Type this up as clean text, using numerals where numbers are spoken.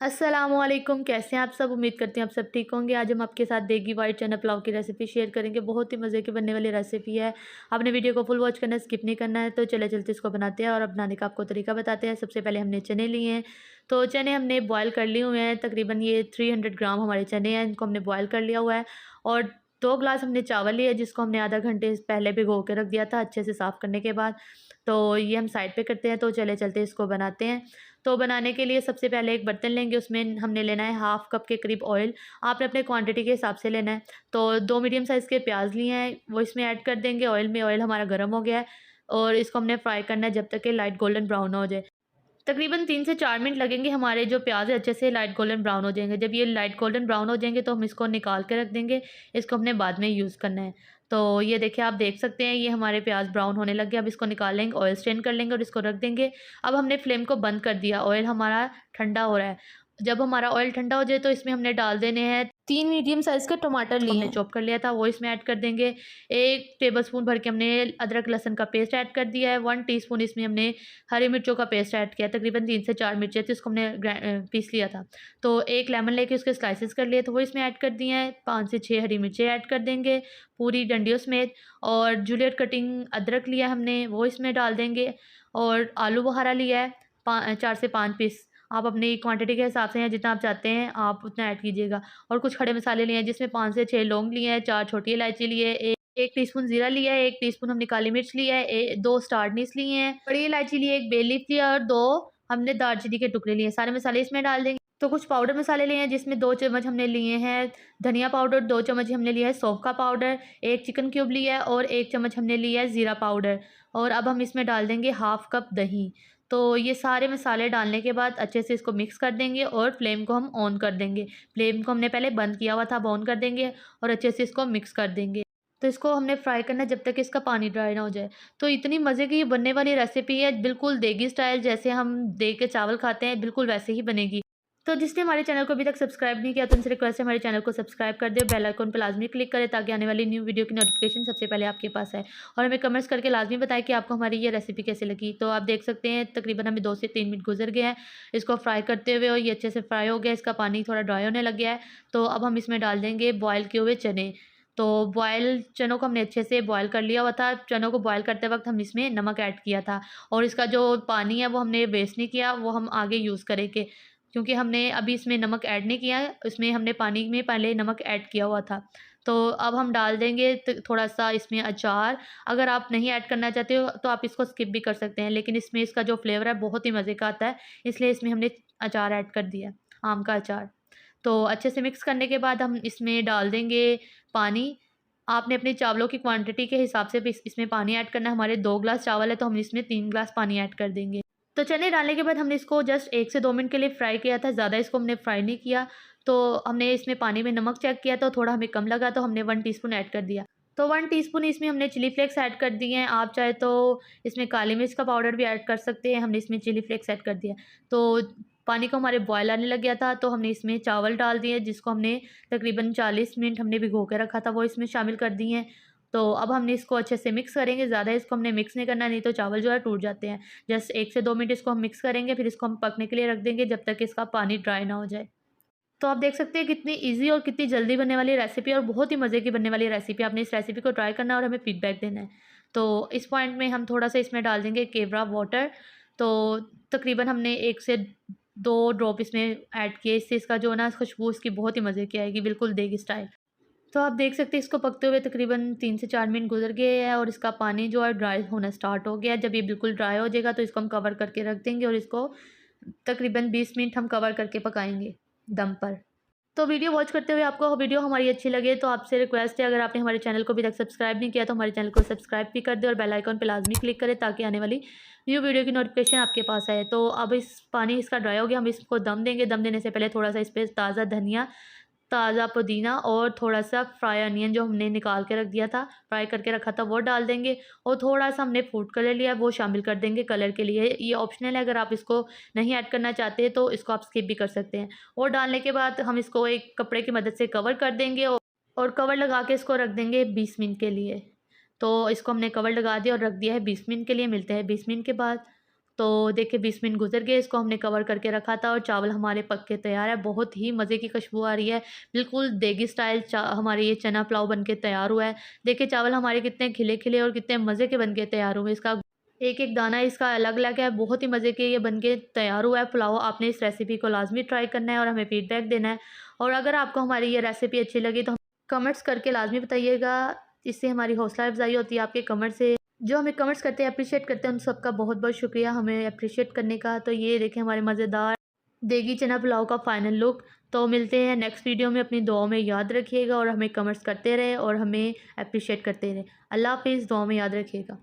अस्सलामुअलैकुम, कैसे हैं आप सब? उम्मीद करती हैं आप सब ठीक होंगे। आज हम आपके साथ देगी वाइट चना पुलाव की रेसिपी शेयर करेंगे। बहुत ही मज़े की बनने वाली रेसिपी है। आपने वीडियो को फुल वॉच करना है, स्किप नहीं करना है। तो चले चलते इसको बनाते हैं और अब बनाने का आपको तरीका बताते हैं। सबसे पहले हमने चने लिए हैं, तो चने हमने बॉयल कर लिए हुए हैं। तकरीबन ये 300 ग्राम हमारे चने हैं, इनको हमने बॉयल कर लिया हुआ है। और 2 ग्लास हमने चावल लिए, जिसको हमने आधा घंटे पहले भिगो के रख दिया था अच्छे से साफ़ करने के बाद। तो ये हम साइड पे करते हैं, तो चले चलते इसको बनाते हैं। तो बनाने के लिए सबसे पहले एक बर्तन लेंगे, उसमें हमने लेना है हाफ़ कप के करीब ऑयल। आपने अपने क्वांटिटी के हिसाब से लेना है। तो 2 मीडियम साइज़ के प्याज लिए हैं, वो इसमें ऐड कर देंगे ऑयल में। ऑयल हमारा गर्म हो गया है और इसको हमने फ्राई करना है जब तक कि लाइट गोल्डन ब्राउन ना हो जाए। तकरीबन 3 से 4 मिनट लगेंगे, हमारे जो प्याज है अच्छे से लाइट गोल्डन ब्राउन हो जाएंगे। जब ये लाइट गोल्डन ब्राउन हो जाएंगे तो हम इसको निकाल के रख देंगे। इसको हमने बाद में यूज़ करना है। तो ये देखिए, आप देख सकते हैं ये हमारे प्याज ब्राउन होने लग गए। अब इसको निकाल लेंगे, ऑयल स्ट्रेन कर लेंगे और इसको रख देंगे। अब हमने फ्लेम को बंद कर दिया, ऑयल हमारा ठंडा हो रहा है। जब हमारा ऑयल ठंडा हो जाए तो इसमें हमने डाल देने हैं 3 मीडियम साइज़ के टमाटर लिए हमने चॉप कर लिया था, वो इसमें ऐड कर देंगे। 1 टेबलस्पून भर के हमने अदरक लहसुन का पेस्ट ऐड कर दिया है। 1 टीस्पून इसमें हमने हरी मिर्चों का पेस्ट ऐड किया। तकरीबन 3 से 4 मिर्चें थी, उसको हमने पीस लिया था। तो 1 लेमन लेके उसके स्लाइसेस कर लिए, तो वो इसमें ऐड कर दिए हैं। 5 से 6 हरी मिर्चें ऐड कर देंगे पूरी डंडियों समेत। और जूलियट कटिंग अदरक लिया हमने, वो इसमें डाल देंगे। और आलू बुखारा लिया है 4 से 5 पीस। आप अपनी क्वांटिटी के हिसाब से या जितना आप चाहते हैं आप उतना ऐड कीजिएगा। और कुछ खड़े मसाले लिए हैं, जिसमें 5 से 6 लौंग लिए हैं, 4 छोटी इलायची लिए हैं, 1 टीस्पून ज़ीरा लिया है, 1 टीस्पून हमने काली मिर्च लिया है, 2 स्टार अनीस लिए हैं, बड़ी इलायची लिए, 1 बे लीफ लिया और 2 हमने दालचीनी के टुकड़े लिए। सारे मसाले इसमें डाल देंगे। तो कुछ पाउडर मसाले लिए हैं, जिसमें 2 चम्मच हमने लिए हैं धनिया पाउडर, 2 चम्मच हमने लिया है सौंफ का पाउडर, 1 चिकन क्यूब लिया है और 1 चम्मच हमने लिया है ज़ीरा पाउडर। और अब हम इसमें डाल देंगे हाफ़ कप दही। तो ये सारे मसाले डालने के बाद अच्छे से इसको मिक्स कर देंगे और फ्लेम को हम ऑन कर देंगे। फ्लेम को हमने पहले बंद किया हुआ था, अब ऑन कर देंगे और अच्छे से इसको मिक्स कर देंगे। तो इसको हमने फ्राई करना है जब तक इसका पानी ड्राई ना हो जाए। तो इतनी मज़े की ये बनने वाली रेसिपी है, बिल्कुल देगी स्टाइल, जैसे हम देग के चावल खाते हैं, बिल्कुल वैसे ही बनेगी। तो जिसने हमारे चैनल को अभी तक सब्सक्राइब नहीं किया तो उनसे रिक्वेस्ट है हमारे चैनल को सब्सक्राइब कर दे, बेल आइकन पर लाजमी क्लिक करें ताकि आने वाली न्यू वीडियो की नोटिफिकेशन सबसे पहले आपके पास आए। और हमें कमेंट्स करके लाजमी बताएं कि आपको हमारी ये रेसिपी कैसे लगी। तो आप देख सकते हैं तकरीबन हमें 2 से 3 मिनट गुजर गए हैं इसको फ्राई करते हुए और ये अच्छे से फ्राई हो गया, इसका पानी थोड़ा ड्राई होने लग गया है। तो अब हम इसमें डाल देंगे बॉयल किए हुए चने। तो बॉयल चनों को हमने अच्छे से बॉयल कर लिया हुआ था। चनों को बॉयल करते वक्त हम इसमें नमक ऐड किया था और इसका जो पानी है वो हमने वेस्ट नहीं किया, वो हम आगे यूज़ करेंगे, क्योंकि हमने अभी इसमें नमक ऐड नहीं किया है, इसमें हमने पानी में पहले नमक ऐड किया हुआ था। तो अब हम डाल देंगे थोड़ा-सा इसमें अचार। अगर आप नहीं ऐड करना चाहते हो तो आप इसको स्किप भी कर सकते हैं, लेकिन इसमें इसका जो फ्लेवर है बहुत ही मज़े का आता है, इसलिए इसमें हमने अचार ऐड कर दिया, आम का अचार। तो अच्छे से मिक्स करने के बाद हम इसमें डाल देंगे पानी। आपने अपने चावलों की क्वांटिटी के हिसाब से भी इसमें पानी ऐड करना है। हमारे 2 ग्लास चावल है तो हम इसमें 3 ग्लास पानी ऐड कर देंगे। तो चने डालने के बाद हमने इसको जस्ट 1 से 2 मिनट के लिए फ्राई किया था, ज़्यादा इसको हमने फ्राई नहीं किया। तो हमने इसमें पानी में नमक चेक किया तो थोड़ा हमें कम लगा, तो हमने 1 टीस्पून ऐड कर दिया। तो 1 टीस्पून इसमें हमने चिली फ्लेक्स ऐड कर दिए हैं। आप चाहे तो इसमें काली मिर्च का पाउडर भी ऐड कर सकते हैं, हमने इसमें चिली फ्लेक्स ऐड कर दिया। तो पानी को हमारे बॉयल आने लग गया था, तो हमने इसमें चावल डाल दिए, जिसको हमने तकरीबन 40 मिनट हमने भिगो के रखा था, वो इसमें शामिल कर दिए हैं। तो अब हमने इसको अच्छे से मिक्स करेंगे, ज़्यादा इसको हमने मिक्स नहीं करना, नहीं तो चावल जो है टूट जाते हैं। जस्ट 1 से 2 मिनट इसको हम मिक्स करेंगे, फिर इसको हम पकने के लिए रख देंगे जब तक इसका पानी ड्राई ना हो जाए। तो आप देख सकते हैं कितनी ईज़ी और कितनी जल्दी बनने वाली रेसिपी और बहुत ही मज़े की बनने वाली रेसिपी। आपने इस रेसिपी को ट्राई करना है और हमें फीडबैक देना है। तो इस पॉइंट में हम थोड़ा-सा इसमें डाल देंगे केवड़ा वाटर। तो तकरीबन हमने 1 से 2 ड्रॉप इसमें ऐड किए, इससे इसका जो है ना खुशबू इसकी बहुत ही मज़े की आएगी, बिल्कुल देगी स्टाइल। तो आप देख सकते हैं इसको पकते हुए तकरीबन 3 से 4 मिनट गुजर गए हैं और इसका पानी जो है ड्राई होना स्टार्ट हो गया है। जब ये बिल्कुल ड्राई हो जाएगा तो इसको हम कवर करके रख देंगे और इसको तकरीबन 20 मिनट हम कवर करके पकाएँगे दम पर। तो वीडियो वॉच करते हुए आपको वीडियो हमारी अच्छी लगे तो आपसे रिक्वेस्ट है, अगर आपने हमारे चैनल को अभी तक सब्सक्राइब नहीं किया तो हमारे चैनल को सब्सक्राइब भी कर दें और बेल आइकन पे लाजमी क्लिक करें ताकि आने वाली न्यू वीडियो की नोटिफिकेशन आपके पास आए। तो अब इस पानी इसका ड्राई हो गया, हम इसको दम देंगे। दम देने से पहले थोड़ा सा इस पर ताज़ा धनिया, ताज़ा पुदीना और थोड़ा-सा फ्राई अनियन जो हमने निकाल के रख दिया था, फ्राई करके रखा था, वो डाल देंगे। और थोड़ा-सा हमने फूड कलर लिया है, वो शामिल कर देंगे कलर के लिए। ये ऑप्शनल है, अगर आप इसको नहीं ऐड करना चाहते तो इसको आप स्किप भी कर सकते हैं। और डालने के बाद हम इसको एक कपड़े की मदद से कवर कर देंगे और कवर लगा के इसको रख देंगे 20 मिनट के लिए। तो इसको हमने कवर लगा दिया और रख दिया है 20 मिनट के लिए। मिलते हैं 20 मिनट के बाद। तो देखिए 20 मिनट गुजर गए, इसको हमने कवर करके रखा था और चावल हमारे पक के तैयार है। बहुत ही मज़े की खुशबू आ रही है, बिल्कुल देगी स्टाइल हमारे ये चना पुलाव बन के तैयार हुआ है। देखिए चावल हमारे कितने खिले खिले और कितने मज़े के बन के तैयार हुए। इसका एक एक दाना इसका अलग अलग है, बहुत ही मज़े के ये बन के तैयार हुआ है पुलाव। आपने इस रेसिपी को लाजमी ट्राई करना है और हमें फीडबैक देना है। और अगर आपको हमारी ये रेसिपी अच्छी लगी तो कमेंट्स करके लाजमी बताइएगा, इससे हमारी हौसला अफजाई होती है आपके कमेंट से। जो हमें कमेंट्स करते हैं, अप्रिशिएट करते हैं, उन सबका बहुत बहुत शुक्रिया हमें अप्रिशिएट करने का। तो ये देखें हमारे मज़ेदार देगी चना पुलाव का फाइनल लुक। तो मिलते हैं नेक्स्ट वीडियो में, अपनी दुआओं में याद रखिएगा और हमें कमेंट्स करते रहे और हमें अप्रिशिएट करते रहे। अल्लाह हाफिज़, दुआओं में याद रखिएगा।